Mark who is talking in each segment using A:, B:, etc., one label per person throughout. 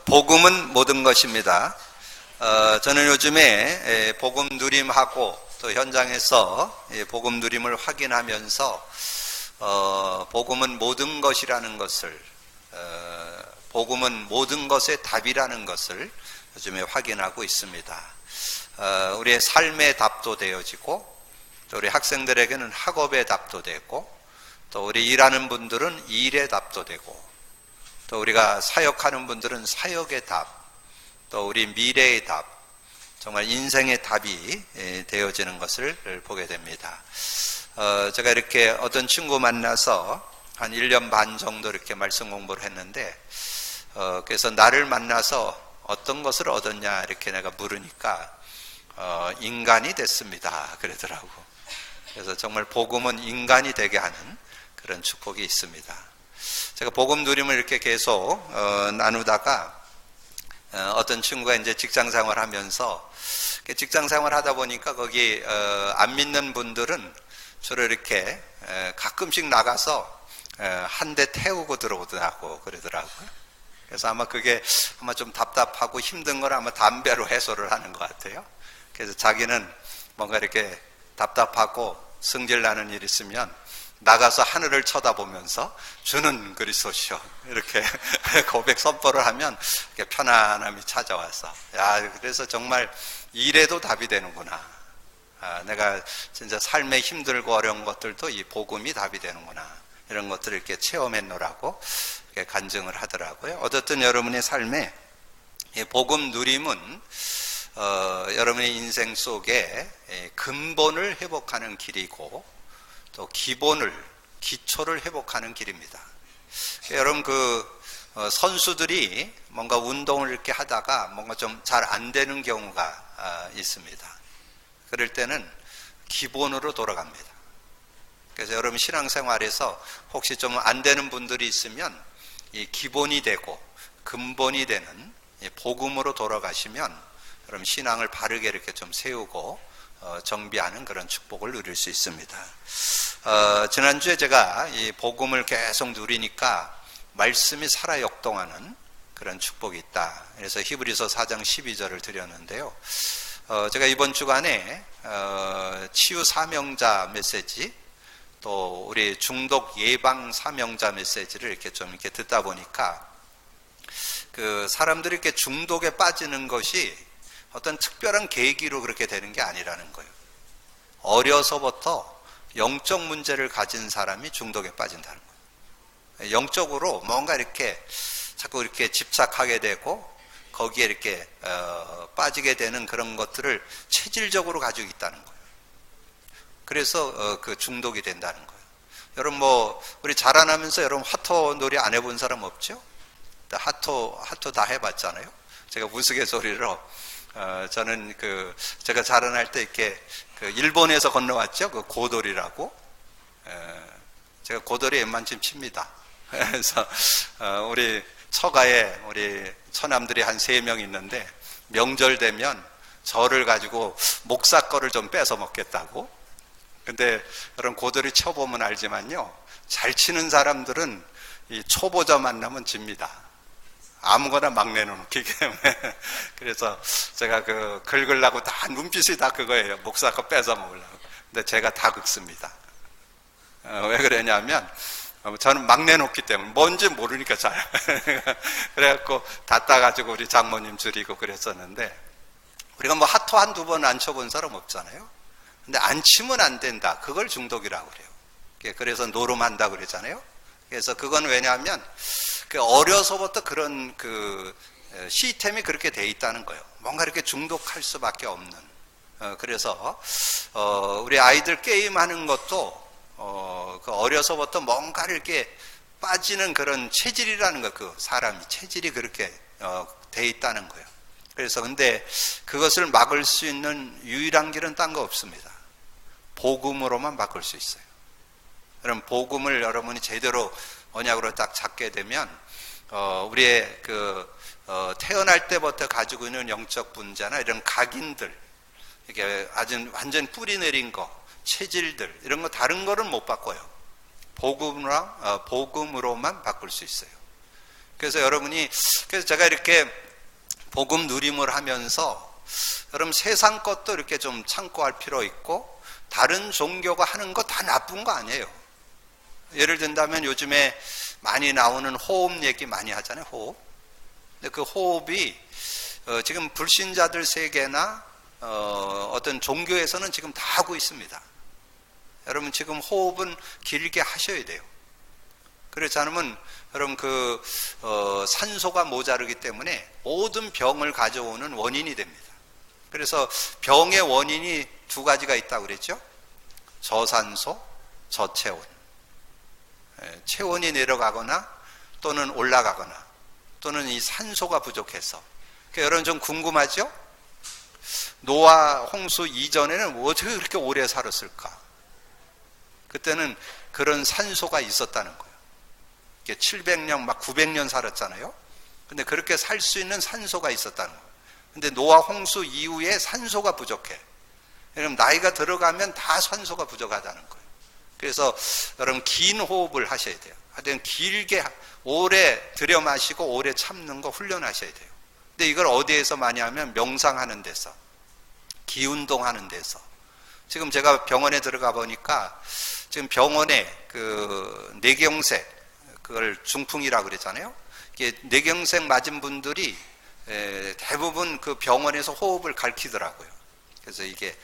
A: 복음은 모든 것입니다. 저는 요즘에 복음 누림하고 또 현장에서 복음 누림을 확인하면서 복음은 모든 것이라는 것을, 복음은 모든 것의 답이라는 것을 요즘에 확인하고 있습니다. 우리의 삶의 답도 되어지고, 또 우리 학생들에게는 학업의 답도 되고, 또 우리 일하는 분들은 일의 답도 되고, 또 우리가 사역하는 분들은 사역의 답, 또 우리 미래의 답, 정말 인생의 답이 되어지는 것을 보게 됩니다. 제가 이렇게 어떤 친구 만나서 한 1년 반 정도 이렇게 말씀 공부를 했는데, 그래서 나를 만나서 어떤 것을 얻었냐 이렇게 내가 물으니까 인간이 됐습니다 그러더라고. 그래서 정말 복음은 인간이 되게 하는 그런 축복이 있습니다. 제가 복음 누림을 이렇게 계속 나누다가 어떤 친구가 이제 직장 생활 하면서, 직장 생활 하다 보니까 거기 안 믿는 분들은 주로 이렇게 가끔씩 나가서 한 대 태우고 들어오더라고 그러더라고요. 그래서 아마 그게 아마 좀 답답하고 힘든 걸 아마 담배로 해소를 하는 것 같아요. 그래서 자기는 뭔가 이렇게 답답하고 승질 나는 일 있으면 나가서 하늘을 쳐다보면서 주는 그리스도시요 이렇게 고백 선포를 하면 이렇게 편안함이 찾아와서, 야, 그래서 정말 일에도 답이 되는구나. 내가 진짜 삶에 힘들고 어려운 것들도 이 복음이 답이 되는구나. 이런 것들을 이렇게 체험했노라고 이렇게 간증을 하더라고요. 어쨌든 여러분의 삶에 이 복음 누림은 여러분의 인생 속에 근본을 회복하는 길이고, 또 기초를 회복하는 길입니다. 여러분 선수들이 뭔가 운동을 이렇게 하다가 뭔가 좀 잘 안 되는 경우가 있습니다. 그럴 때는 기본으로 돌아갑니다. 그래서 여러분 신앙생활에서 혹시 좀 안 되는 분들이 있으면 이 기본이 되고 근본이 되는 복음으로 돌아가시면 여러분 신앙을 바르게 이렇게 좀 세우고 정비하는 그런 축복을 누릴 수 있습니다. 지난주에 제가 이 복음을 계속 누리니까 말씀이 살아 역동하는 그런 축복이 있다. 그래서 히브리서 4장 12절을 드렸는데요. 제가 이번 주간에 치유 사명자 메시지, 또 우리 중독 예방 사명자 메시지를 이렇게 좀 이렇게 듣다 보니까 그 사람들이 이렇게 중독에 빠지는 것이 어떤 특별한 계기로 그렇게 되는 게 아니라는 거예요. 어려서부터 영적 문제를 가진 사람이 중독에 빠진다는 거예요. 영적으로 뭔가 이렇게 자꾸 이렇게 집착하게 되고 거기에 이렇게 빠지게 되는 그런 것들을 체질적으로 가지고 있다는 거예요. 그래서 그 중독이 된다는 거예요. 여러분 우리 자라나면서 여러분 하토 놀이 안 해본 사람 없죠? 하토 다 해봤잖아요. 제가 우스갯소리로 저는 제가 자라날 때 이렇게 일본에서 건너왔죠. 그 고돌이라고. 제가 고돌이 웬만큼 칩니다. 그래서 우리 처가에 우리 처남들이 한 3명 있는데 명절 되면 저를 가지고 목사 거를 좀 뺏어 먹겠다고. 근데 그런 고돌이 쳐보면 알지만요, 잘 치는 사람들은 이 초보자 만나면 집니다. 아무거나 막 내놓기 때문에. 그래서 제가 긁으려고 다 눈빛이 다 그거예요. 목사 거 뺏어 먹으려고. 근데 제가 다 긁습니다. 왜 그러냐면 저는 막 내놓기 때문에 뭔지 모르니까 잘. 그래갖고 다 따가지고 우리 장모님 줄이고 그랬었는데, 우리가 하토 한두 번 안 쳐본 사람 없잖아요. 근데 안 치면 안 된다. 그걸 중독이라고 그래요. 그래서 노름한다 그러잖아요. 그래서 그건 왜냐하면 어려서부터 그런 시스템이 그렇게 돼 있다는 거예요. 뭔가 이렇게 중독할 수밖에 없는. 그래서 우리 아이들 게임하는 것도 어려서부터 뭔가를 이렇게 빠지는 그런 체질이라는 거, 사람이 체질이 그렇게 돼 있다는 거예요. 그래서 근데 그것을 막을 수 있는 유일한 길은 딴 거 없습니다. 복음으로만 바꿀 수 있어요. 그럼 복음을 여러분이 제대로 언약으로 딱 잡게 되면 우리의 태어날 때부터 가지고 있는 영적 분자나 이런 각인들, 이게 아주 완전 뿌리 내린 거, 체질들, 이런 거 다른 거는 못 바꿔요. 복음으로만 바꿀 수 있어요. 그래서 제가 이렇게 복음 누림을 하면서 여러분 세상 것도 이렇게 좀 참고할 필요 있고, 다른 종교가 하는 거 다 나쁜 거 아니에요. 예를 든다면 요즘에 많이 나오는 호흡 얘기 많이 하잖아요. 호흡. 근데 그 호흡이 지금 불신자들 세계나 어떤 종교에서는 지금 다 하고 있습니다. 여러분 지금 호흡은 길게 하셔야 돼요. 그렇지 않으면 여러분 산소가 모자르기 때문에 모든 병을 가져오는 원인이 됩니다. 그래서 병의 원인이 두 가지가 있다고 그랬죠. 저산소, 저체온. 체온이 내려가거나 또는 올라가거나 또는 이 산소가 부족해서. 그러니까 여러분 좀 궁금하죠? 노아 홍수 이전에는 어떻게 그렇게 오래 살았을까? 그때는 그런 산소가 있었다는 거예요. 700년 막 900년 살았잖아요. 근데 그렇게 살 수 있는 산소가 있었다는 거예요. 근데 노아 홍수 이후에 산소가 부족해. 그럼 나이가 들어가면 다 산소가 부족하다는 거예요. 그래서 여러분 긴 호흡을 하셔야 돼요. 하여튼 길게 오래 들여 마시고 오래 참는 거 훈련하셔야 돼요. 근데 이걸 어디에서 많이 하면 명상하는 데서, 기운동하는 데서. 지금 제가 병원에 들어가 보니까 지금 병원에 뇌경색, 그걸 중풍이라고 그랬잖아요. 이게 뇌경색 맞은 분들이 대부분 그 병원에서 호흡을 가르치더라고요. 그래서 이게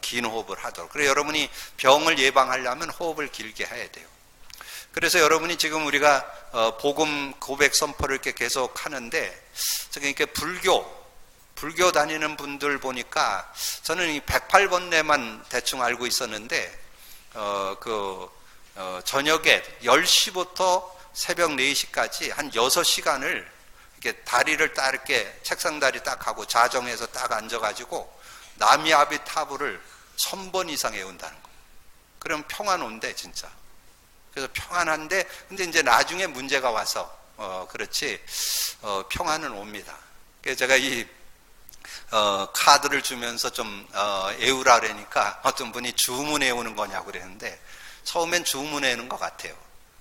A: 긴 호흡을 하도록. 그래서 여러분이 병을 예방하려면 호흡을 길게 해야 돼요. 그래서 여러분이 지금 우리가 복음 고백 선포를 이렇게 계속 하는데, 이렇게 불교 다니는 분들 보니까 저는 이 108번뇌만 대충 알고 있었는데, 저녁에 10시부터 새벽 4시까지 한 6시간을 이렇게 다리를 딱 이렇게 책상 다리 딱 하고 자정해서 딱 앉아가지고 나미아비타불을 1000번 이상 외운다는 거예요. 그럼 평안온대, 진짜. 그래서 평안한데, 근데 이제 나중에 문제가 와서, 평안은 옵니다. 그래서 제가 카드를 주면서 좀, 외우라 그러니까 어떤 분이 주문 외우는 거냐고 그랬는데, 처음엔 주문 외우는 것 같아요.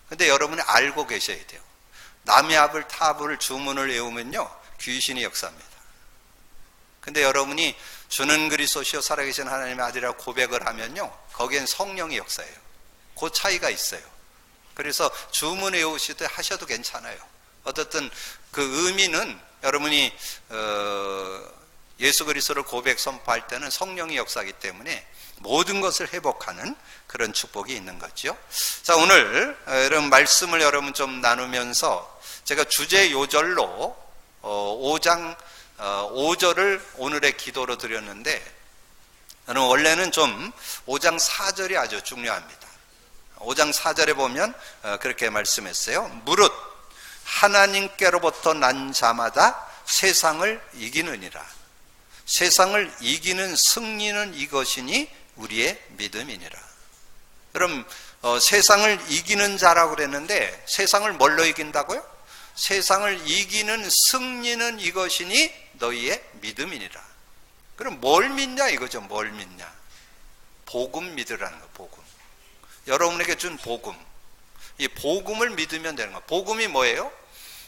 A: 근데 여러분이 알고 계셔야 돼요. 나미아불타불 주문을 외우면요, 귀신이 역사합니다. 근데 여러분이 주는 그리스도시요 살아계신 하나님의 아들이라고 고백을 하면요, 거기엔 성령이 역사해요. 그 차이가 있어요. 그래서 주문 외우시되 하셔도 괜찮아요. 어쨌든 그 의미는 여러분이 예수 그리스도를 고백 선포할 때는 성령이 역사하기 때문에 모든 것을 회복하는 그런 축복이 있는 거죠. 자, 오늘 이런 말씀을 여러분 좀 나누면서 제가 주제 요절로 5장 5절을 오늘의 기도로 드렸는데, 저는 원래는 좀 5장 4절이 아주 중요합니다. 5장 4절에 보면 그렇게 말씀했어요. 무릇 하나님께로부터 난 자마다 세상을 이기느니라. 세상을 이기는 승리는 이것이니 우리의 믿음이니라. 그럼 세상을 이기는 자라고 그랬는데, 세상을 뭘로 이긴다고요? 세상을 이기는 승리는 이것이니 너희의 믿음이니라. 그럼 뭘 믿냐 이거죠. 뭘 믿냐? 복음 믿으라는 거. 복음. 여러분에게 준 복음. 이 복음을 믿으면 되는 거. 복음이 뭐예요?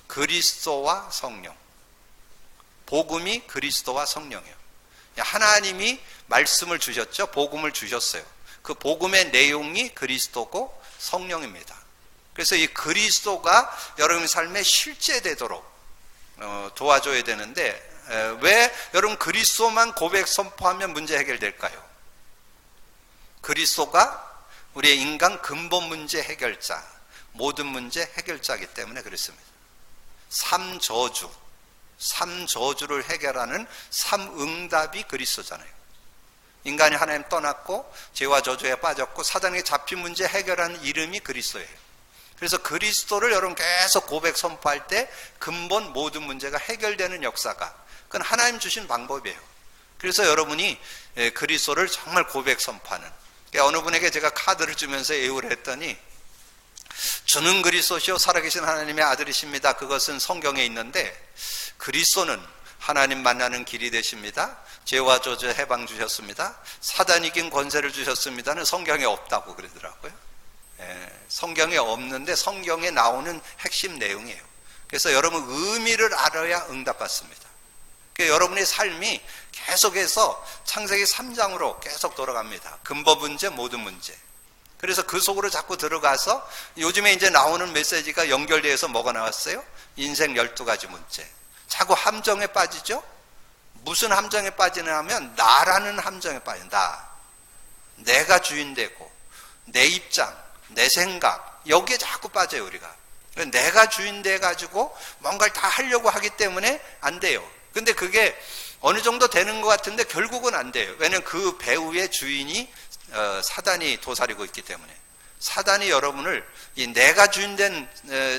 A: 그리스도와 성령. 복음이 그리스도와 성령이에요. 하나님이 말씀을 주셨죠. 복음을 주셨어요. 그 복음의 내용이 그리스도고 성령입니다. 그래서 이 그리스도가 여러분 삶에 실제되도록 도와줘야 되는데, 왜 여러분 그리스도만 고백 선포하면 문제 해결될까요? 그리스도가 우리의 인간 근본 문제 해결자, 모든 문제 해결자이기 때문에 그렇습니다. 삼저주를 해결하는 삼응답이 그리스도잖아요. 인간이 하나님 떠났고 죄와 저주에 빠졌고 사단에게 잡힌 문제 해결하는 이름이 그리스도예요. 그래서 그리스도를 여러분 계속 고백 선포할 때 근본 모든 문제가 해결되는 역사가, 그건 하나님 주신 방법이에요. 그래서 여러분이 그리스도를 정말 고백 선포하는, 어느 분에게 제가 카드를 주면서 외우려 했더니, 주는 그리스도시요 살아계신 하나님의 아들이십니다. 그것은 성경에 있는데, 그리스도는 하나님 만나는 길이 되십니다. 죄와 저주 해방 주셨습니다. 사단 이긴 권세를 주셨습니다는 성경에 없다고 그러더라고요. 성경에 없는데 성경에 나오는 핵심 내용이에요. 그래서 여러분 의미를 알아야 응답받습니다. 그러니까 여러분의 삶이 계속해서 창세기 3장으로 계속 돌아갑니다. 근본 문제, 모든 문제. 그래서 그 속으로 자꾸 들어가서 요즘에 이제 나오는 메시지가 연결돼서 뭐가 나왔어요? 인생 12가지 문제. 자꾸 함정에 빠지죠? 무슨 함정에 빠지냐 하면 나라는 함정에 빠진다. 내가 주인 되고 내 입장, 내 생각, 여기에 자꾸 빠져요, 우리가. 내가 주인 돼가지고 뭔가를 다 하려고 하기 때문에 안 돼요. 근데 그게 어느 정도 되는 것 같은데 결국은 안 돼요. 왜냐하면 그 배후의 주인이 사단이 도사리고 있기 때문에. 사단이 여러분을 이 내가 주인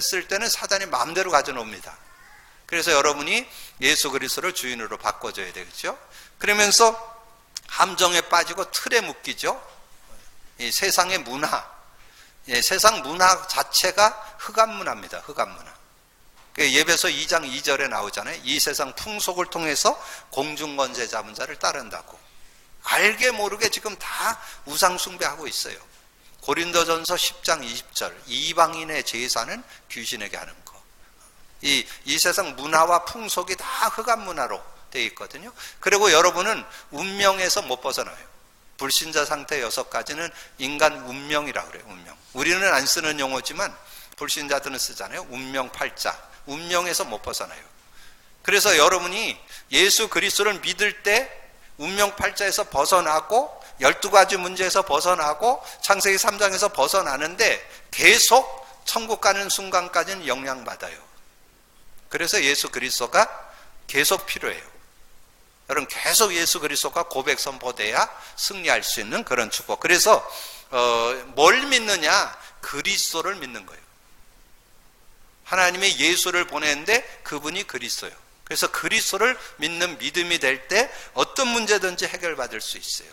A: 쓸 때는 사단이 마음대로 가져놉니다. 그래서 여러분이 예수 그리스도를 주인으로 바꿔줘야 되겠죠. 그러면서 함정에 빠지고 틀에 묶이죠. 이 세상의 문화, 세상 문화 자체가 흑암 문화입니다. 흑암 문화. 예배서 2장 2절에 나오잖아요. 이 세상 풍속을 통해서 공중권세 잡은 자를 따른다고. 알게 모르게 지금 다 우상 숭배하고 있어요. 고린도전서 10장 20절 이방인의 제사는 귀신에게 하는 거. 이 세상 문화와 풍속이 다 흑암 문화로 되어 있거든요. 그리고 여러분은 운명에서 못 벗어나요. 불신자 상태 6가지는 인간 운명이라고 그래요. 운명. 우리는 안 쓰는 용어지만 불신자들은 쓰잖아요. 운명 8자. 운명에서 못 벗어나요. 그래서 여러분이 예수 그리스도를 믿을 때 운명 8자에서 벗어나고 12가지 문제에서 벗어나고 창세기 3장에서 벗어나는데 계속 천국 가는 순간까지는 영향받아요. 그래서 예수 그리스도가 계속 필요해요. 여러분 계속 예수 그리스도가 고백 선포돼야 승리할 수 있는 그런 축복. 그래서 뭘 믿느냐? 그리스도를 믿는 거예요. 하나님의 예수를 보냈는데 그분이 그리스도예요. 그래서 그리스도를 믿는 믿음이 될 때 어떤 문제든지 해결받을 수 있어요.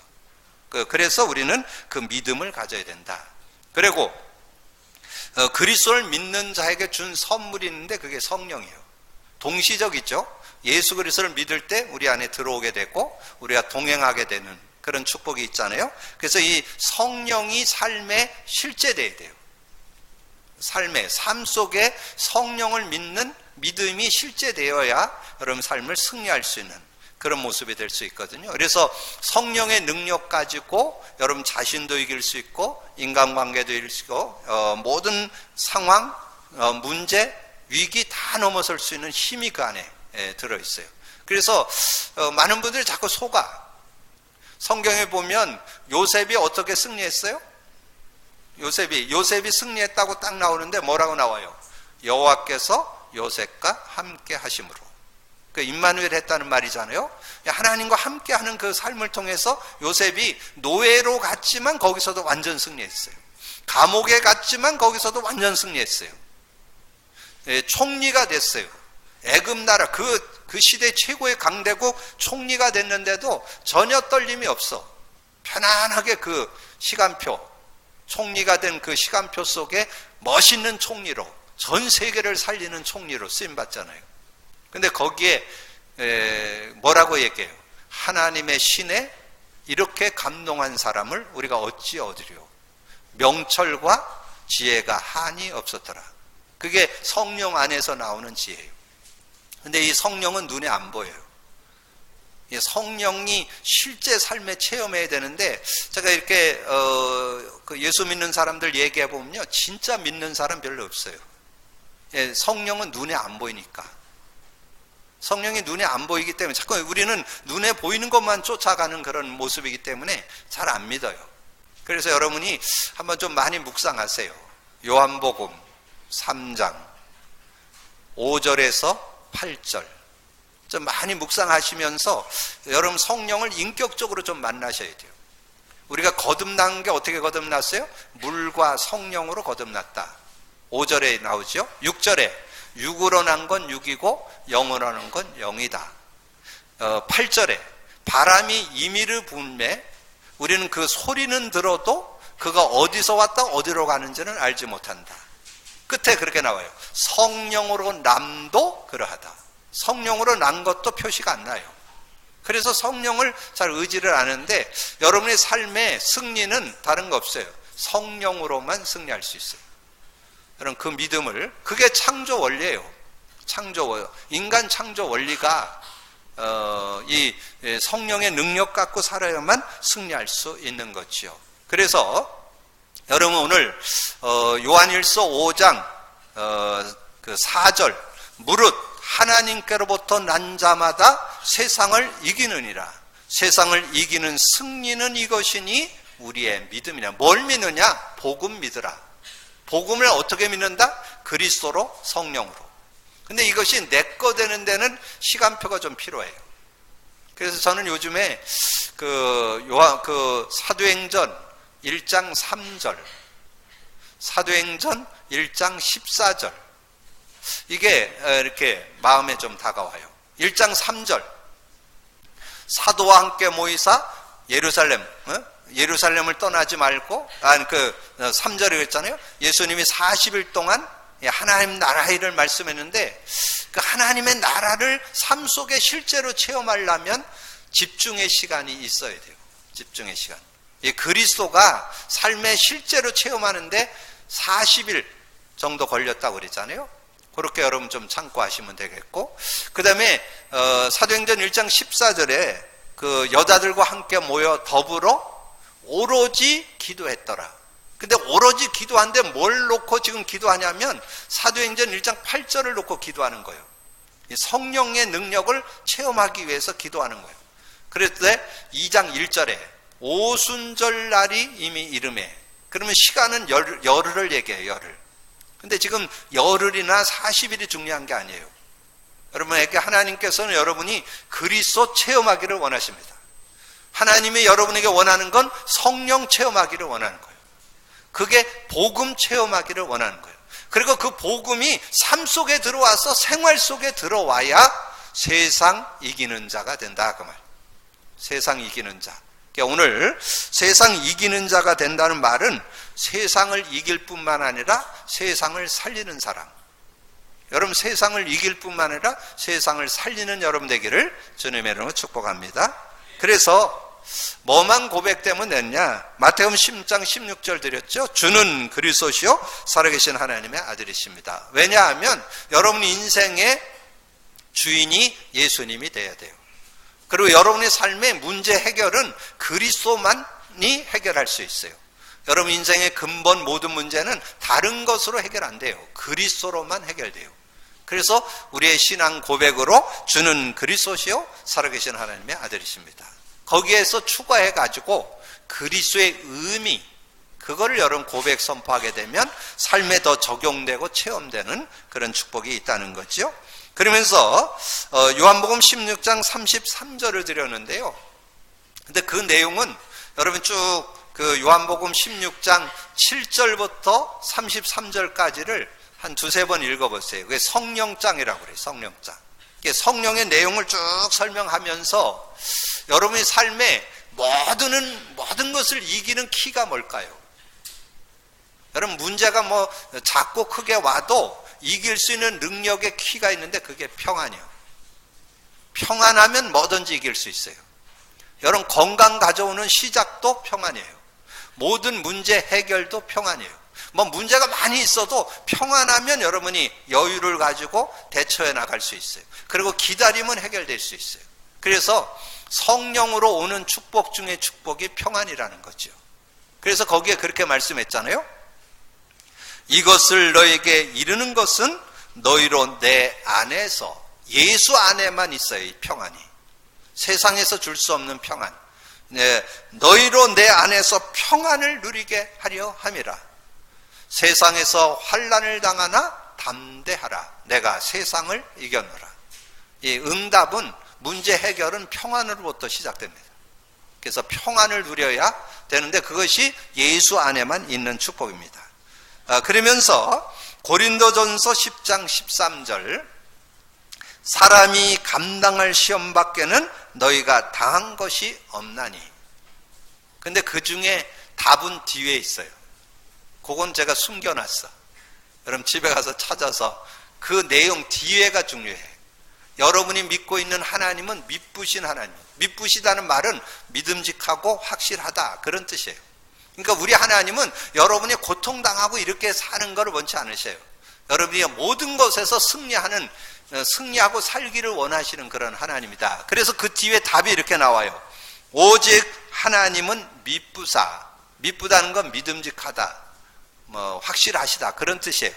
A: 그래서 우리는 그 믿음을 가져야 된다. 그리고 그리스도를 믿는 자에게 준 선물이 있는데 그게 성령이에요. 동시적이죠. 예수 그리스도를 믿을 때 우리 안에 들어오게 되고 우리가 동행하게 되는 그런 축복이 있잖아요. 그래서 이 성령이 삶에 실제돼야 돼요. 삶 속에 성령을 믿는 믿음이 실제되어야 여러분 삶을 승리할 수 있는 그런 모습이 될 수 있거든요. 그래서 성령의 능력 가지고 여러분 자신도 이길 수 있고 인간관계도 이길 수 있고 모든 상황, 문제, 위기 다 넘어설 수 있는 힘이 그 안에 들어있어요. 그래서 많은 분들이 자꾸 속아. 성경에 보면 요셉이 어떻게 승리했어요? 요셉이 승리했다고 딱 나오는데 뭐라고 나와요? 여호와께서 요셉과 함께 하심으로. 그 임마누엘 했다는 말이잖아요. 하나님과 함께 하는 그 삶을 통해서 요셉이 노예로 갔지만 거기서도 완전 승리했어요. 감옥에 갔지만 거기서도 완전 승리했어요. 총리가 됐어요. 애굽 나라 그 시대 최고의 강대국 총리가 됐는데도 전혀 떨림이 없어. 편안하게 그 시간표, 총리가 된 그 시간표 속에 멋있는 총리로 전 세계를 살리는 총리로 쓰임받잖아요. 근데 거기에 뭐라고 얘기해요? 하나님의 신에 이렇게 감동한 사람을 우리가 어찌 얻으리요? 명철과 지혜가 한이 없었더라. 그게 성령 안에서 나오는 지혜예요. 근데 이 성령은 눈에 안 보여요. 성령이 실제 삶에 체험해야 되는데 제가 이렇게 예수 믿는 사람들 얘기해 보면요, 진짜 믿는 사람 별로 없어요. 성령은 눈에 안 보이니까. 성령이 눈에 안 보이기 때문에 자꾸 우리는 눈에 보이는 것만 쫓아가는 그런 모습이기 때문에 잘 안 믿어요. 그래서 여러분이 한번 좀 많이 묵상하세요. 요한복음 3장 5절에서 8절 좀 많이 묵상하시면서 여러분 성령을 인격적으로 좀 만나셔야 돼요. 우리가 거듭난 게 어떻게 거듭났어요? 물과 성령으로 거듭났다. 5절에 나오죠. 6절에 육으로 난 건 육이고 영으로 난 건 영이다. 8절에 바람이 임의를 불매 우리는 그 소리는 들어도 그가 어디서 왔다 어디로 가는지는 알지 못한다. 끝에 그렇게 나와요. 성령으로 남도 그러하다. 성령으로 난 것도 표시가 안 나요. 그래서 성령을 잘 의지를 하는데 여러분의 삶의 승리는 다른 거 없어요. 성령으로만 승리할 수 있어요. 여러분 그 믿음을, 그게 창조 원리예요. 인간 창조 원리가 이 성령의 능력 갖고 살아야만 승리할 수 있는 거지요. 그래서 여러분 오늘 요한일서 5장 그 4절 무릇 하나님께로부터 난 자마다 세상을 이기느니라. 세상을 이기는 승리는 이것이니 우리의 믿음이냐. 뭘 믿느냐? 복음 믿으라. 복음을 어떻게 믿는다? 그리스도로, 성령으로. 근데 이것이 내 거 되는 데는 시간표가 좀 필요해요. 그래서 저는 요즘에 사도행전 1장 3절, 사도행전 1장 14절, 이게 이렇게 마음에 좀 다가와요. 1장 3절, 사도와 함께 모이사 예루살렘을 떠나지 말고, 3절에 그랬잖아요. 예수님이 40일 동안 하나님 나라 일을 말씀했는데, 그 하나님의 나라를 삶 속에 실제로 체험하려면 집중의 시간이 있어야 돼요. 집중의 시간. 이 그리스도가 삶에 실제로 체험하는데 40일 정도 걸렸다고 그랬잖아요. 그렇게 여러분 좀 참고하시면 되겠고, 그 다음에 사도행전 1장 14절에 그 여자들과 함께 모여 더불어 오로지 기도했더라. 근데 오로지 기도하는데 뭘 놓고 지금 기도하냐면 사도행전 1장 8절을 놓고 기도하는 거예요. 성령의 능력을 체험하기 위해서 기도하는 거예요. 그랬을 때 2장 1절에 오순절 날이 이미 이르매, 그러면 시간은 열흘을 얘기해요. 열흘. 근데 지금 열흘이나 40일이 중요한 게 아니에요. 여러분에게 하나님께서는 여러분이 그리스도 체험하기를 원하십니다. 하나님이 여러분에게 원하는 건 성령 체험하기를 원하는 거예요. 그게 복음 체험하기를 원하는 거예요. 그리고 그 복음이 삶 속에 들어와서 생활 속에 들어와야 세상 이기는 자가 된다, 그 말. 세상 이기는 자. 그러니까 오늘 세상 이기는 자가 된다는 말은 세상을 이길 뿐만 아니라 세상을 살리는 사람. 여러분 세상을 이길 뿐만 아니라 세상을 살리는 여러분 되기를 주님의 이름으로 축복합니다. 그래서 뭐만 고백되면 됐냐? 마태복음 10장 16절 드렸죠. 주는 그리스도시요 살아계신 하나님의 아들이십니다. 왜냐하면 여러분 인생의 주인이 예수님이 돼야 돼요. 그리고 여러분의 삶의 문제 해결은 그리스도만이 해결할 수 있어요. 여러분 인생의 근본 모든 문제는 다른 것으로 해결 안 돼요. 그리스도로만 해결돼요. 그래서 우리의 신앙 고백으로 주는 그리스도시요 살아계신 하나님의 아들이십니다. 거기에서 추가해가지고 그리스도의 의미, 그거를 여러분 고백 선포하게 되면 삶에 더 적용되고 체험되는 그런 축복이 있다는 거죠. 그러면서 요한복음 16장 33절을 드렸는데요. 근데 그 내용은 여러분 쭉 그 요한복음 16장 7절부터 33절까지를 한 두세 번 읽어보세요. 그게 성령장이라고 그래요. 성령장. 성령의 내용을 쭉 설명하면서 여러분의 삶에 모든 것을 이기는 키가 뭘까요? 여러분 문제가 뭐 작고 크게 와도 이길 수 있는 능력의 키가 있는데 그게 평안이에요. 평안하면 뭐든지 이길 수 있어요. 여러분 건강 가져오는 시작도 평안이에요. 모든 문제 해결도 평안이에요. 뭐 문제가 많이 있어도 평안하면 여러분이 여유를 가지고 대처해 나갈 수 있어요. 그리고 기다리면 해결될 수 있어요. 그래서 성령으로 오는 축복 중에 축복이 평안이라는 거죠. 그래서 거기에 그렇게 말씀했잖아요. 이것을 너에게 이르는 것은 너희로 내 안에서 예수 안에만 있어요. 이 평안이. 세상에서 줄 수 없는 평안. 네, 너희로 내 안에서 평안을 누리게 하려 함이라. 세상에서 환난을 당하나 담대하라. 내가 세상을 이겼노라. 이 응답은 문제 해결은 평안으로부터 시작됩니다. 그래서 평안을 누려야 되는데 그것이 예수 안에만 있는 축복입니다. 그러면서 고린도전서 10장 13절 사람이 감당할 시험 밖에는 너희가 당한 것이 없나니. 근데 그 중에 답은 뒤에 있어요. 그건 제가 숨겨놨어. 여러분 집에 가서 찾아서 그 내용 뒤에가 중요해. 여러분이 믿고 있는 하나님은 믿부신 하나님. 믿부시다는 말은 믿음직하고 확실하다 그런 뜻이에요. 그러니까 우리 하나님은 여러분이 고통당하고 이렇게 사는 걸 원치 않으셔요. 여러분이 모든 것에서 승리하는 승리하고 살기를 원하시는 그런 하나님이다. 그래서 그 뒤에 답이 이렇게 나와요. 오직 하나님은 미쁘다는 건 믿음직하다, 확실하시다, 그런 뜻이에요.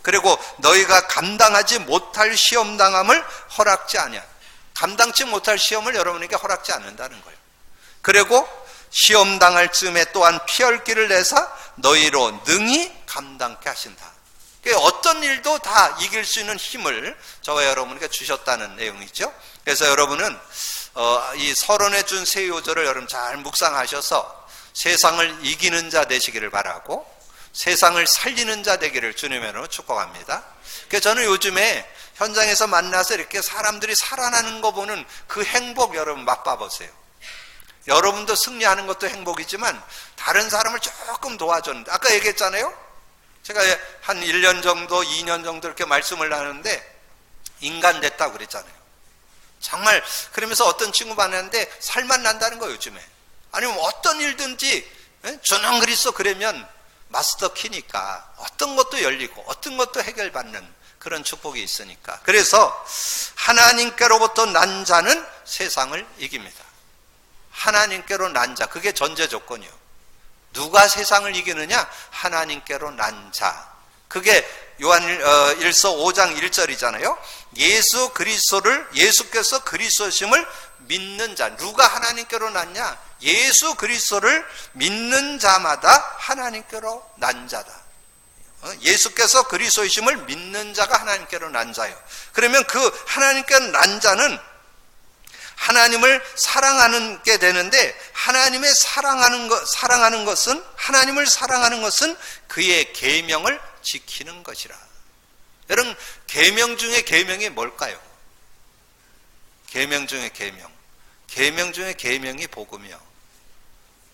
A: 그리고 너희가 감당하지 못할 시험당함을 허락지 아니야. 감당치 못할 시험을 여러분에게 허락지 않는다는 거예요. 그리고 시험당할 즈음에 또한 피할 길을 내사 너희로 능히 감당케 하신다. 어떤 일도 다 이길 수 있는 힘을 저와 여러분에게 주셨다는 내용이죠. 그래서 여러분은 이 서론에 준 세 요절을 여러분 잘 묵상하셔서 세상을 이기는 자 되시기를 바라고 세상을 살리는 자 되기를 주님의 이름으로 축복합니다. 그래서 저는 요즘에 현장에서 만나서 이렇게 사람들이 살아나는 거 보는 그 행복 여러분 맛봐보세요. 여러분도 승리하는 것도 행복이지만 다른 사람을 조금 도와줬는데, 아까 얘기했잖아요. 제가 한 1년 정도 2년 정도 이렇게 말씀을 나누는데 인간 됐다고 그랬잖아요. 정말 그러면서 어떤 친구 만났는데 살만 난다는 거예요. 요즘에 아니면 어떤 일든지 주는 그리스도 그러면 마스터 키니까 어떤 것도 열리고 어떤 것도 해결받는 그런 축복이 있으니까. 그래서 하나님께로부터 난 자는 세상을 이깁니다. 하나님께로 난 자, 그게 전제 조건이요. 누가 세상을 이기느냐? 하나님께로 난 자. 그게 요한 1서 5장 1절이잖아요. 예수께서 그리스도심을 믿는 자. 누가 하나님께로 났냐? 예수 그리스도를 믿는 자마다 하나님께로 난 자다. 예수께서 그리스도이심을 믿는 자가 하나님께로 난 자예요. 그러면 그 하나님께로 난 자는 하나님을 사랑하는 게 되는데, 하나님을 사랑하는 것은 그의 계명을 지키는 것이라. 여러분, 계명 중에 계명이 뭘까요? 계명 중에 계명. 계명 중에 계명이 복음이요.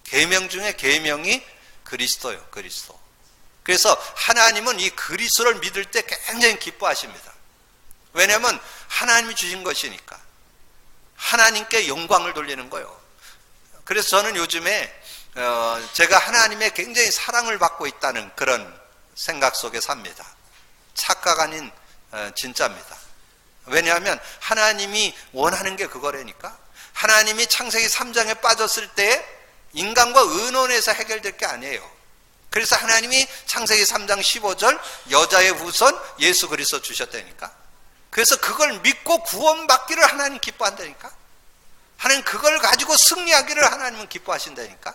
A: 계명 중에 계명이 그리스도요, 그리스도. 그래서 하나님은 이 그리스도를 믿을 때 굉장히 기뻐하십니다. 왜냐하면 하나님이 주신 것이니까. 하나님께 영광을 돌리는 거예요. 그래서 저는 요즘에 제가 하나님의 굉장히 사랑을 받고 있다는 그런 생각 속에 삽니다. 착각 아닌 진짜입니다. 왜냐하면 하나님이 원하는 게 그거라니까. 하나님이 창세기 3장에 빠졌을 때 인간과 의논해서 해결될 게 아니에요. 그래서 하나님이 창세기 3장 15절 여자의 후손 예수 그리스도 주셨다니까. 그래서 그걸 믿고 구원받기를 하나님 기뻐한다니까. 하나님 그걸 가지고 승리하기를 하나님은 기뻐하신다니까.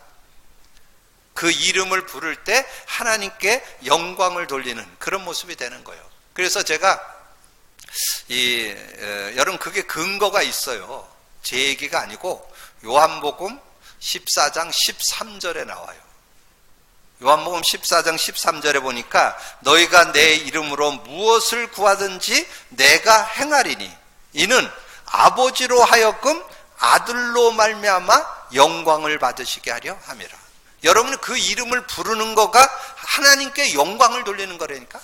A: 그 이름을 부를 때 하나님께 영광을 돌리는 그런 모습이 되는 거예요. 그래서 제가 여러분 그게 근거가 있어요. 제 얘기가 아니고 요한복음 14장 13절에 나와요. 요한복음 14장 13절에 보니까 너희가 내 이름으로 무엇을 구하든지 내가 행하리니 이는 아버지로 하여금 아들로 말미암아 영광을 받으시게 하려 함이라. 여러분은 그 이름을 부르는 거가 하나님께 영광을 돌리는 거라니까.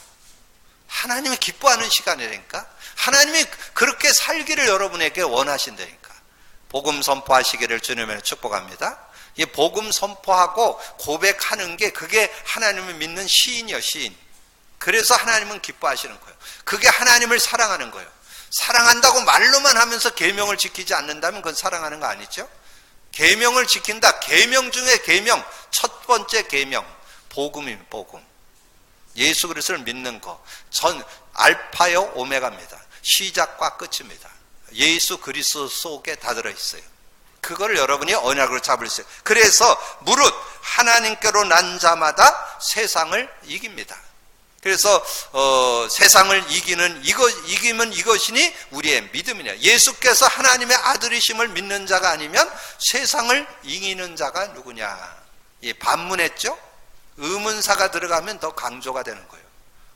A: 하나님이 기뻐하는 시간이라니까. 하나님이 그렇게 살기를 여러분에게 원하신다니까. 복음 선포하시기를 주님으로 축복합니다. 이 복음 선포하고 고백하는 게 그게 하나님을 믿는 시인이요, 시인. 그래서 하나님은 기뻐하시는 거예요. 그게 하나님을 사랑하는 거예요. 사랑한다고 말로만 하면서 계명을 지키지 않는다면 그건 사랑하는 거 아니죠? 계명을 지킨다. 계명 중에 계명, 첫 번째 계명, 복음입니다. 복음. 예수 그리스도를 믿는 거. 전 알파요 오메가입니다. 시작과 끝입니다. 예수 그리스도 속에 다 들어있어요. 그거를 여러분이 언약으로 잡을 수 있어요. 그래서 무릇 하나님께로 난 자마다 세상을 이깁니다. 그래서 세상을 이기면 이것이니 우리의 믿음이냐. 예수께서 하나님의 아들이심을 믿는 자가 아니면 세상을 이기는 자가 누구냐. 이 반문했죠. 의문사가 들어가면 더 강조가 되는 거예요.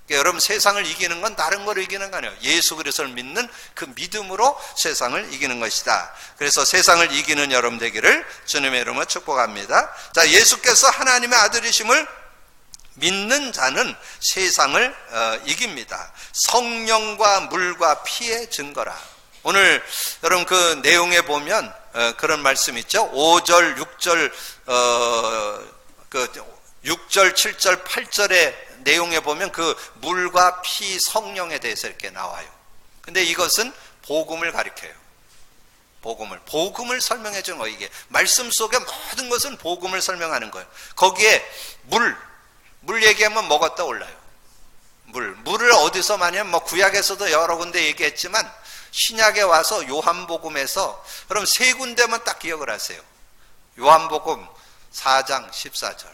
A: 그러니까 여러분 세상을 이기는 건 다른 걸 이기는 거 아니에요. 예수 그리스도를 믿는 그 믿음으로 세상을 이기는 것이다. 그래서 세상을 이기는 여러분 되기를 주님의 이름으로 축복합니다. 자, 예수께서 하나님의 아들이심을 믿는 자는 세상을 이깁니다. 성령과 물과 피의 증거라. 오늘 여러분 그 내용에 보면 그런 말씀 있죠. 5절, 6절, 6절, 7절, 8절의 내용에 보면 그 물과 피, 성령에 대해서 이렇게 나와요. 근데 이것은 복음을 가리켜요. 복음을 설명해 주는 거예요. 이게 말씀 속의 모든 것은 복음을 설명하는 거예요. 거기에 물 얘기하면 뭐가 떠올라요? 물을 어디서 많이 하면 구약에서도 여러 군데 얘기했지만 신약에 와서 요한복음에서 그럼 세 군데만 딱 기억을 하세요. 요한복음 4장 14절.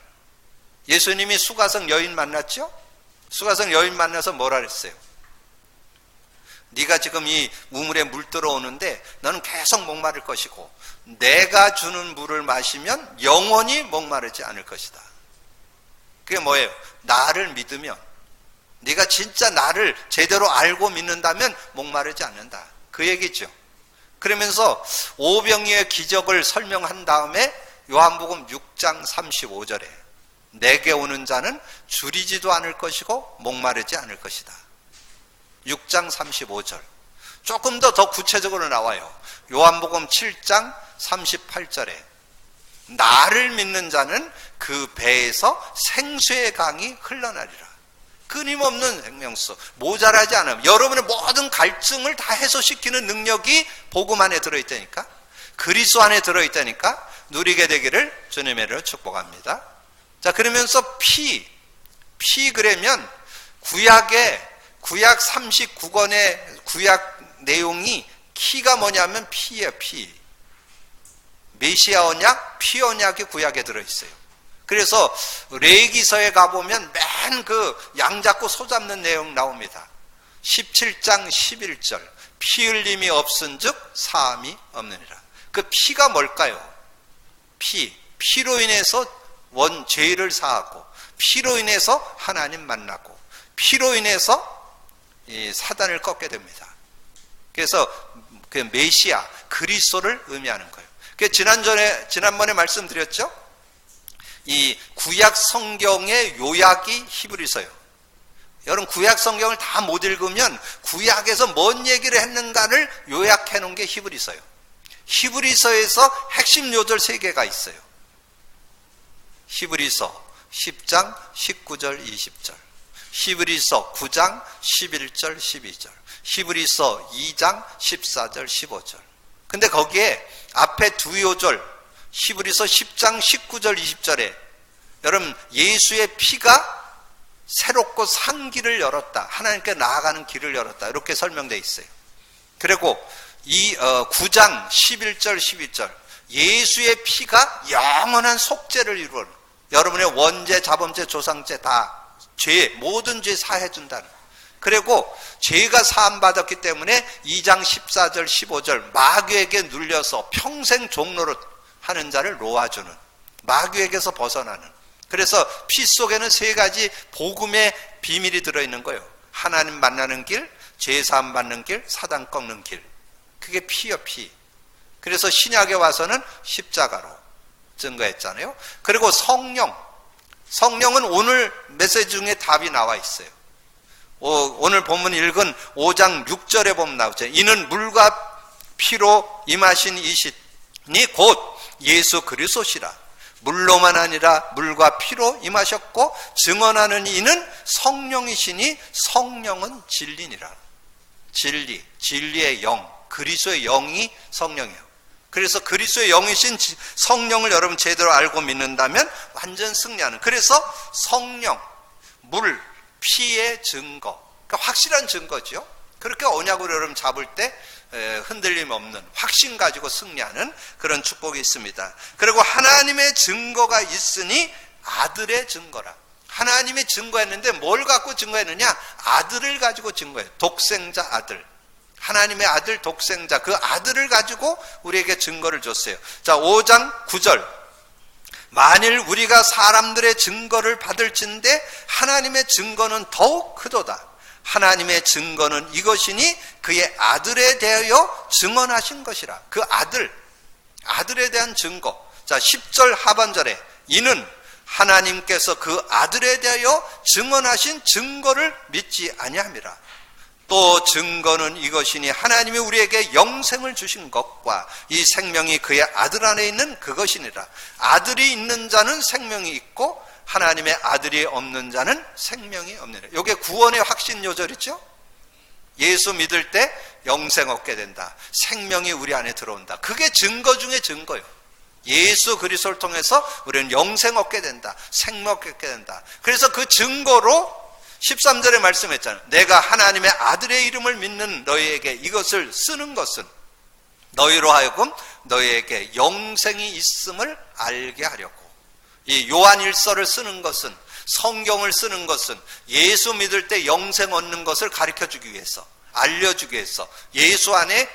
A: 예수님이 수가성 여인 만났죠? 수가성 여인 만나서 뭐라 그랬어요? 네가 지금 이 우물에 물 들어오는데 너는 계속 목마를 것이고 내가 주는 물을 마시면 영원히 목마르지 않을 것이다. 그게 뭐예요? 나를 믿으면, 네가 진짜 나를 제대로 알고 믿는다면 목마르지 않는다. 그 얘기죠. 그러면서 오병이어의 기적을 설명한 다음에 요한복음 6장 35절에 내게 오는 자는 줄이지도 않을 것이고 목마르지 않을 것이다. 6장 35절. 조금 더 구체적으로 나와요. 요한복음 7장 38절에 나를 믿는 자는 그 배에서 생수의 강이 흘러나리라. 끊임없는 생명수, 모자라지 않음. 여러분의 모든 갈증을 다 해소시키는 능력이 복음 안에 들어있다니까, 그리스도 안에 들어있다니까 누리게 되기를 주님의 이름으로 축복합니다. 자, 그러면서 피 그러면 구약 39권의 구약 내용이 키가 뭐냐면 피예요. 피. 메시아 언약, 피 언약이 구약에 들어있어요. 그래서 레위기서에 가보면 맨 그 양 잡고 소 잡는 내용 나옵니다. 17장 11절. 피 흘림이 없은즉 사함이 없느니라. 그 피가 뭘까요? 피로 인해서 죄를 사하고, 피로 인해서 하나님 만나고, 피로 인해서 이 사단을 꺾게 됩니다. 그래서 그 메시아, 그리스도를 의미하는 거예요. 지난번에 말씀드렸죠? 이 구약 성경의 요약이 히브리서예요. 여러분, 구약 성경을 다 못 읽으면 구약에서 뭔 얘기를 했는가를 요약해 놓은 게 히브리서예요. 히브리서에서 핵심 요절 3개가 있어요. 히브리서 10장 19절 20절, 히브리서 9장 11절 12절, 히브리서 2장 14절 15절. 근데 거기에 앞에 두 요절, 히브리서 10장 19절 20절에 여러분, 예수의 피가 새롭고 산 길을 열었다, 하나님께 나아가는 길을 열었다, 이렇게 설명되어 있어요. 그리고 이 9장 11절 12절, 예수의 피가 영원한 속죄를 이루어 여러분의 원죄, 자범죄, 조상죄 다 모든 죄 사해준다는. 그리고 죄가 사함받았기 때문에 2장 14절 15절 마귀에게 눌려서 평생 종로로 하는 자를 놓아주는, 마귀에게서 벗어나는. 그래서 피 속에는 3가지 복음의 비밀이 들어있는 거예요. 하나님 만나는 길, 죄 사함 받는 길, 사단 꺾는 길. 그게 피요, 피. 그래서 신약에 와서는 십자가로 증거했잖아요. 그리고 성령은 오늘 메시지 중에 답이 나와 있어요. 오늘 본문 읽은 5장 6절에 보면 나오죠. 이는 물과 피로 임하신 이시니 곧 예수 그리스도시라. 물로만 아니라 물과 피로 임하셨고 증언하는 이는 성령이시니 성령은 진리니라. 진리의 영, 그리스도의 영이 성령이에요. 그래서 그리스도의 영이신 성령을 여러분 제대로 알고 믿는다면 완전 승리하는. 그래서 성령, 물, 피의 증거, 그러니까 확실한 증거죠. 그렇게 언약으로 여러분 잡을 때 흔들림 없는 확신 가지고 승리하는 그런 축복이 있습니다. 그리고 하나님의 증거가 있으니 아들의 증거라. 하나님이 증거했는데 뭘 갖고 증거했느냐? 아들을 가지고 증거해요. 독생자 아들, 하나님의 아들 독생자, 그 아들을 가지고 우리에게 증거를 줬어요. 자, 5장 9절. 만일 우리가 사람들의 증거를 받을진대 하나님의 증거는 더욱 크도다. 하나님의 증거는 이것이니 그의 아들에 대하여 증언하신 것이라. 그 아들에 대한 증거. 자, 10절 하반절에 이는 하나님께서 그 아들에 대하여 증언하신 증거를 믿지 아니함이라. 또 증거는 이것이니 하나님이 우리에게 영생을 주신 것과 이 생명이 그의 아들 안에 있는 그것이니라. 아들이 있는 자는 생명이 있고 하나님의 아들이 없는 자는 생명이 없느니라. 이게 구원의 확신 요절이죠. 예수 믿을 때 영생 얻게 된다. 생명이 우리 안에 들어온다. 그게 증거 중에 증거예요. 예수 그리스도를 통해서 우리는 영생 얻게 된다. 생명 얻게 된다. 그래서 그 증거로 13절에 말씀했잖아요. 내가 하나님의 아들의 이름을 믿는 너희에게 이것을 쓰는 것은 너희로 하여금 너희에게 영생이 있음을 알게 하려고. 이 요한일서를 쓰는 것은, 성경을 쓰는 것은 예수 믿을 때 영생 얻는 것을 가르쳐주기 위해서, 알려주기 위해서, 예수 안에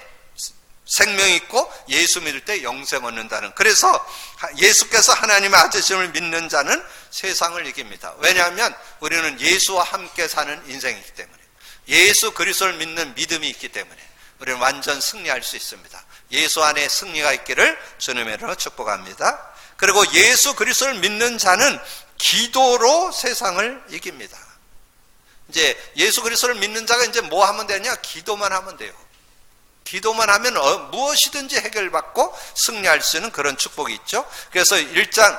A: 생명이 있고 예수 믿을 때 영생 얻는다는. 그래서 예수께서 하나님의 아들심을 믿는 자는 세상을 이깁니다. 왜냐하면 우리는 예수와 함께 사는 인생이기 때문에, 예수 그리스도를 믿는 믿음이 있기 때문에 우리는 완전 승리할 수 있습니다. 예수 안에 승리가 있기를 주님의 이름으로 축복합니다. 그리고 예수 그리스도를 믿는 자는 기도로 세상을 이깁니다. 이제 예수 그리스도를 믿는 자가 이제 뭐 하면 되냐? 기도만 하면 돼요. 기도만 하면 무엇이든지 해결받고 승리할 수 있는 그런 축복이 있죠. 그래서 1장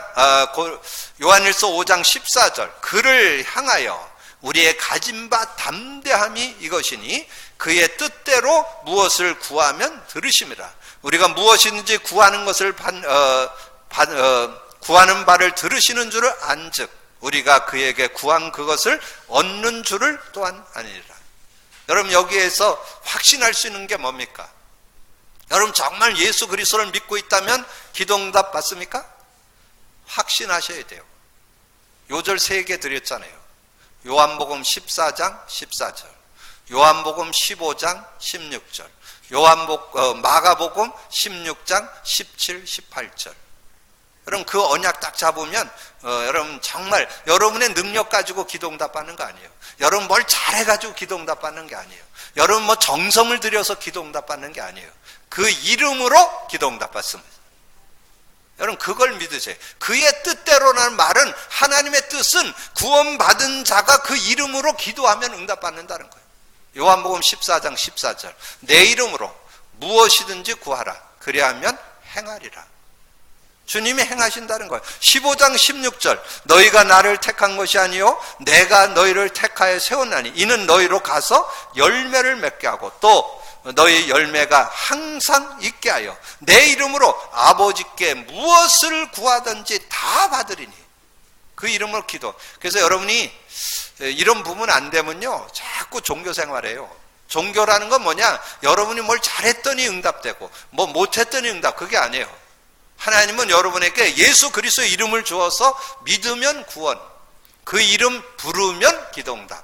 A: 요한일서 5장 14절, 그를 향하여 우리의 가진 바 담대함이 이것이니 그의 뜻대로 무엇을 구하면 들으심이라. 우리가 무엇이든지 구하는 것을 구하는 바를 들으시는 줄을 안즉 우리가 그에게 구한 그것을 얻는 줄을 또한 아니라. 여러분, 여기에서 확신할 수 있는 게 뭡니까? 여러분, 정말 예수 그리스도를 믿고 있다면 기도응답 받습니까? 확신하셔야 돼요. 요절 3개 드렸잖아요. 요한복음 14장 14절, 요한복음 15장 16절, 마가복음 16장 17, 18절. 여러분, 그 언약 딱 잡으면 여러분 정말 여러분의 능력 가지고 기도응답 받는 거 아니에요. 여러분 뭘 잘해가지고 기도응답 받는 게 아니에요. 여러분 뭐 정성을 들여서 기도응답 받는 게 아니에요. 그 이름으로 기도응답 받습니다. 여러분 그걸 믿으세요. 그의 뜻대로라는 말은, 하나님의 뜻은 구원받은 자가 그 이름으로 기도하면 응답받는다는 거예요. 요한복음 14장 14절, 내 이름으로 무엇이든지 구하라. 그리하면 행하리라. 주님이 행하신다는 거예요. 15장 16절, 너희가 나를 택한 것이 아니요 내가 너희를 택하여 세웠나니 이는 너희로 가서 열매를 맺게 하고 또 너희 열매가 항상 있게 하여 내 이름으로 아버지께 무엇을 구하든지 다 받으리니. 그 이름으로 기도. 그래서 여러분이 이런 부분 안 되면요 자꾸 종교 생활해요. 종교라는 건 뭐냐? 여러분이 뭘 잘했더니 응답되고 뭐 못했더니 응답, 그게 아니에요. 하나님은 여러분에게 예수 그리스도의 이름을 주어서 믿으면 구원, 그 이름 부르면 기도응답,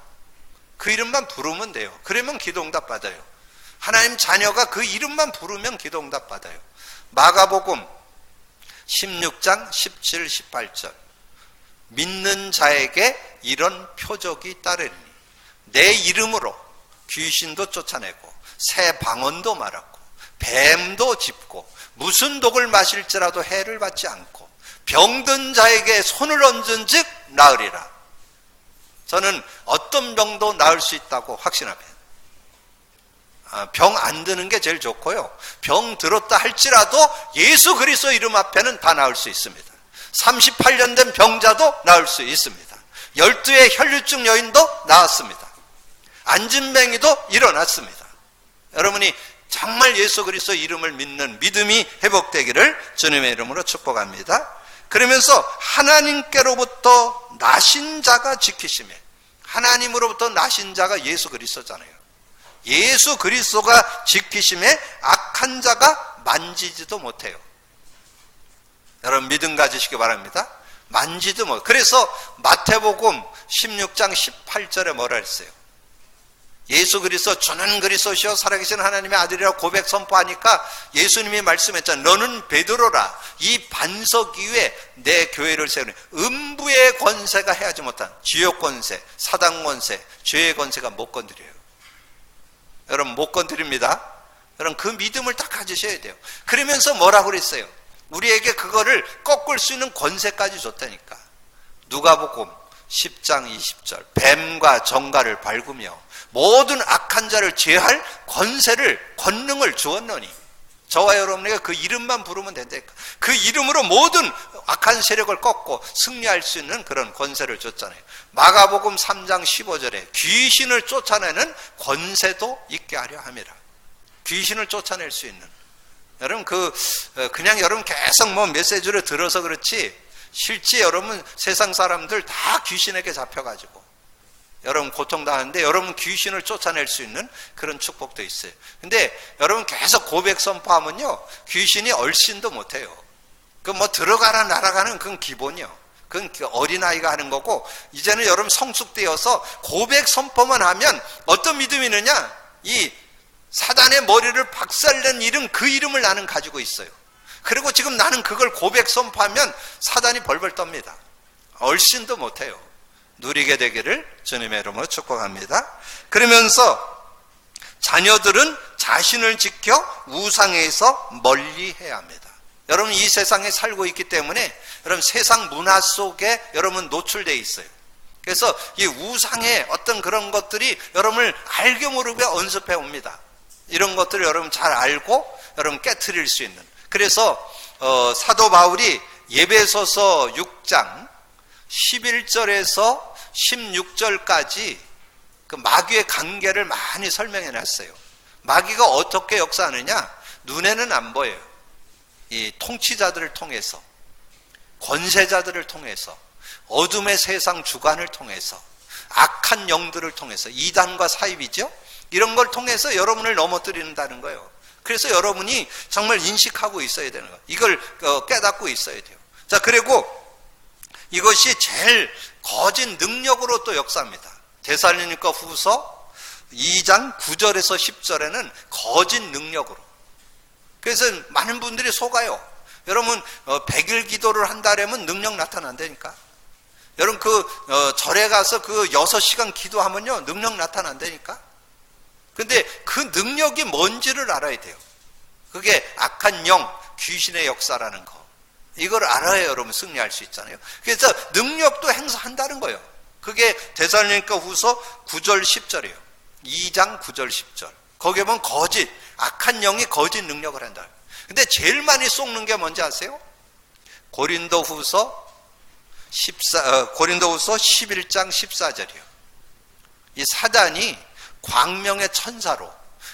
A: 그 이름만 부르면 돼요. 그러면 기도응답 받아요. 하나님 자녀가 그 이름만 부르면 기도응답 받아요. 마가복음 16장 17, 18절, 믿는 자에게 이런 표적이 따르니 내 이름으로 귀신도 쫓아내고 새 방언도 말하고 뱀도 짚고 무슨 독을 마실지라도 해를 받지 않고 병든 자에게 손을 얹은 즉 나으리라. 저는 어떤 병도 나을 수 있다고 확신합니다. 병 안 드는 게 제일 좋고요, 병 들었다 할지라도 예수 그리스도 이름 앞에는 다 나을 수 있습니다. 38년 된 병자도 나을 수 있습니다. 12의 혈류증 여인도 나았습니다. 안진뱅이도 일어났습니다. 여러분이 정말 예수 그리스도 이름을 믿는 믿음이 회복되기를 주님의 이름으로 축복합니다. 그러면서 하나님께로부터 나신 자가 지키심에, 하나님으로부터 나신 자가 예수 그리스도잖아요. 예수 그리스도가 지키심에 악한 자가 만지지도 못해요. 여러분 믿음 가지시기 바랍니다. 만지도 못. 그래서 마태복음 16장 18절에 뭐라 했어요? 예수 그리스도 주는 그리스도시요 살아계신 하나님의 아들이라고 고백 선포하니까 예수님이 말씀했잖아요. 너는 베드로라, 이 반석 위에 내 교회를 세우니 음부의 권세가 해하지 못한 지옥 권세, 사단 권세, 죄의 권세가 못 건드려요. 여러분 못 건드립니다. 여러분 그 믿음을 딱 가지셔야 돼요. 그러면서 뭐라고 그랬어요? 우리에게 그거를 꺾을 수 있는 권세까지 줬다니까. 누가복음 10장 20절, 뱀과 정갈을 밟으며 모든 악한 자를 제할 권세를, 권능을 주었노니. 저와 여러분에게 그 이름만 부르면 된다니까. 그 이름으로 모든 악한 세력을 꺾고 승리할 수 있는 그런 권세를 줬잖아요. 마가복음 3장 15절에 귀신을 쫓아내는 권세도 있게 하려 함이라. 귀신을 쫓아낼 수 있는. 여러분 그냥 여러분 계속 뭐 메시지를 들어서 그렇지 실제 여러분 세상 사람들 다 귀신에게 잡혀가지고 여러분 고통당하는데 여러분 귀신을 쫓아낼 수 있는 그런 축복도 있어요. 근데 여러분 계속 고백 선포하면요 귀신이 얼씬도 못해요. 그 뭐 들어가라 날아가는 그건 기본이요. 그건 어린아이가 하는 거고 이제는 여러분 성숙되어서 고백 선포만 하면 어떤 믿음이 있느냐, 이 사단의 머리를 박살낸 이름, 그 이름을 나는 가지고 있어요. 그리고 지금 나는 그걸 고백 선포하면 사단이 벌벌 떱니다. 얼씬도 못해요. 누리게 되기를 주님의 이름으로 축복합니다. 그러면서 자녀들은 자신을 지켜 우상에서 멀리 해야 합니다. 여러분 이 세상에 살고 있기 때문에 여러분 세상 문화 속에 여러분 노출되어 있어요. 그래서 이 우상의 어떤 그런 것들이 여러분을 알게 모르게 언습해 옵니다. 이런 것들을 여러분 잘 알고 여러분 깨트릴 수 있는. 그래서 사도 바울이 에베소서 6장 11절에서 16절까지 그 마귀의 관계를 많이 설명해 놨어요. 마귀가 어떻게 역사하느냐, 눈에는 안 보여요. 이 통치자들을 통해서, 권세자들을 통해서, 어둠의 세상 주관을 통해서, 악한 영들을 통해서, 이단과 사입이죠. 이런 걸 통해서 여러분을 넘어뜨린다는 거예요. 그래서 여러분이 정말 인식하고 있어야 되는 거예요. 이걸 깨닫고 있어야 돼요. 자, 그리고 이것이 제일 거짓 능력으로 또 역사합니다. 데살로니가 후서 2장 9절에서 10절에는 거짓 능력으로. 그래서 많은 분들이 속아요. 여러분 100일 기도를 한다면 능력 나타난다니까. 여러분 절에 가서 6시간 기도하면요 능력 나타난다니까. 근데 그 능력이 뭔지를 알아야 돼요. 그게 악한 영, 귀신의 역사라는 거. 이걸 알아야 여러분 승리할 수 있잖아요. 그래서 능력도 행사한다는 거예요. 그게 데살로니가 후서 9절 10절이에요. 2장 9절 10절. 거기에 보면 거짓, 악한 영이 거짓 능력을 한다. 근데 제일 많이 속는 게 뭔지 아세요? 고린도 후서 11장 14절이에요. 이 사단이 광명의 천사로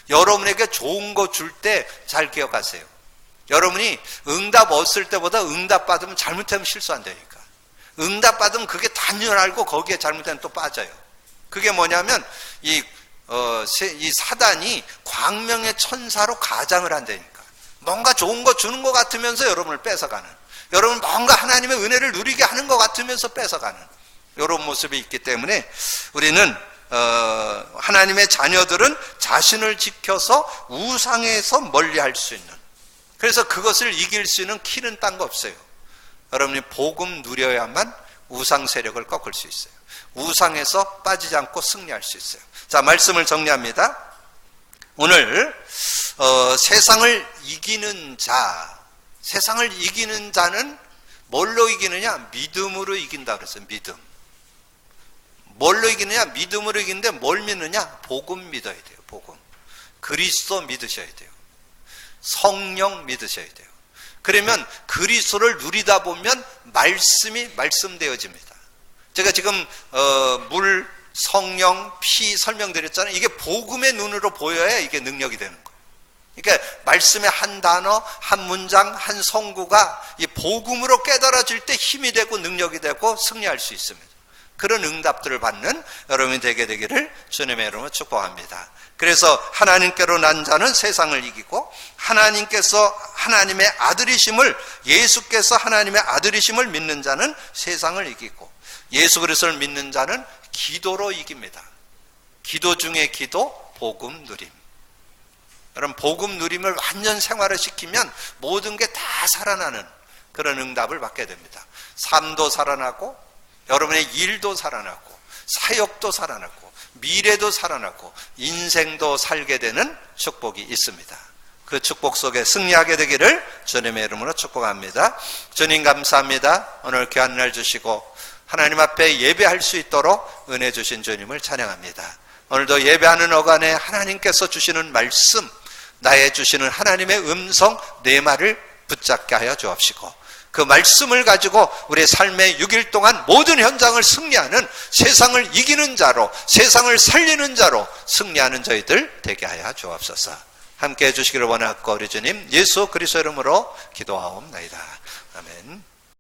A: 여러분에게 좋은 거 줄 때 잘 기억하세요. 여러분이 응답 얻을 때보다 응답 받으면 잘못하면 실수한다니까. 응답 받으면 그게 단줄 알고 거기에 잘못하면 또 빠져요. 그게 뭐냐면 이 사단이 광명의 천사로 가장을 한다니까. 뭔가 좋은 거 주는 것 같으면서 여러분을 뺏어가는, 여러분 뭔가 하나님의 은혜를 누리게 하는 것 같으면서 뺏어가는 이런 모습이 있기 때문에 우리는 하나님의 자녀들은 자신을 지켜서 우상에서 멀리할 수 있는, 그래서 그것을 이길 수 있는 키는 딴 거 없어요. 여러분이 복음 누려야만 우상 세력을 꺾을 수 있어요. 우상에서 빠지지 않고 승리할 수 있어요. 자, 말씀을 정리합니다. 오늘 세상을 이기는 자, 세상을 이기는 자는 뭘로 이기느냐? 믿음으로 이긴다 그랬어요. 믿음. 뭘로 이기느냐? 믿음으로 이기는데 뭘 믿느냐? 복음 믿어야 돼요. 복음. 그리스도 믿으셔야 돼요. 성령 믿으셔야 돼요. 그러면 그리스도를 누리다 보면 말씀이 말씀되어집니다. 제가 지금 물, 성령, 피 설명드렸잖아요. 이게 복음의 눈으로 보여야 이게 능력이 되는 거예요. 그러니까 말씀의 한 단어, 한 문장, 한 성구가 이 복음으로 깨달아질 때 힘이 되고 능력이 되고 승리할 수 있습니다. 그런 응답들을 받는 여러분이 되게 되기를 주님의 이름으로 축복합니다. 그래서 하나님께로 난 자는 세상을 이기고, 하나님께서 하나님의 아들이심을, 예수께서 하나님의 아들이심을 믿는 자는 세상을 이기고, 예수 그리스도를 믿는 자는 기도로 이깁니다. 기도 중에 기도, 복음 누림. 여러분 복음 누림을 완전 생활을 시키면 모든 게 다 살아나는 그런 응답을 받게 됩니다. 삶도 살아나고, 여러분의 일도 살아나고, 사역도 살아나고, 미래도 살아나고, 인생도 살게 되는 축복이 있습니다. 그 축복 속에 승리하게 되기를 주님의 이름으로 축복합니다. 주님 감사합니다. 오늘 귀한 날 주시고 하나님 앞에 예배할 수 있도록 은혜 주신 주님을 찬양합니다. 오늘도 예배하는 어간에 하나님께서 주시는 말씀, 나의 주시는 하나님의 음성 내 말을 붙잡게 하여 주옵시고, 그 말씀을 가지고 우리의 삶의 6일 동안 모든 현장을 승리하는, 세상을 이기는 자로, 세상을 살리는 자로 승리하는 저희들 되게 하여 주옵소서. 함께 해주시기를 원하고 우리 주님 예수 그리스도 이름으로 기도하옵나이다. 아멘.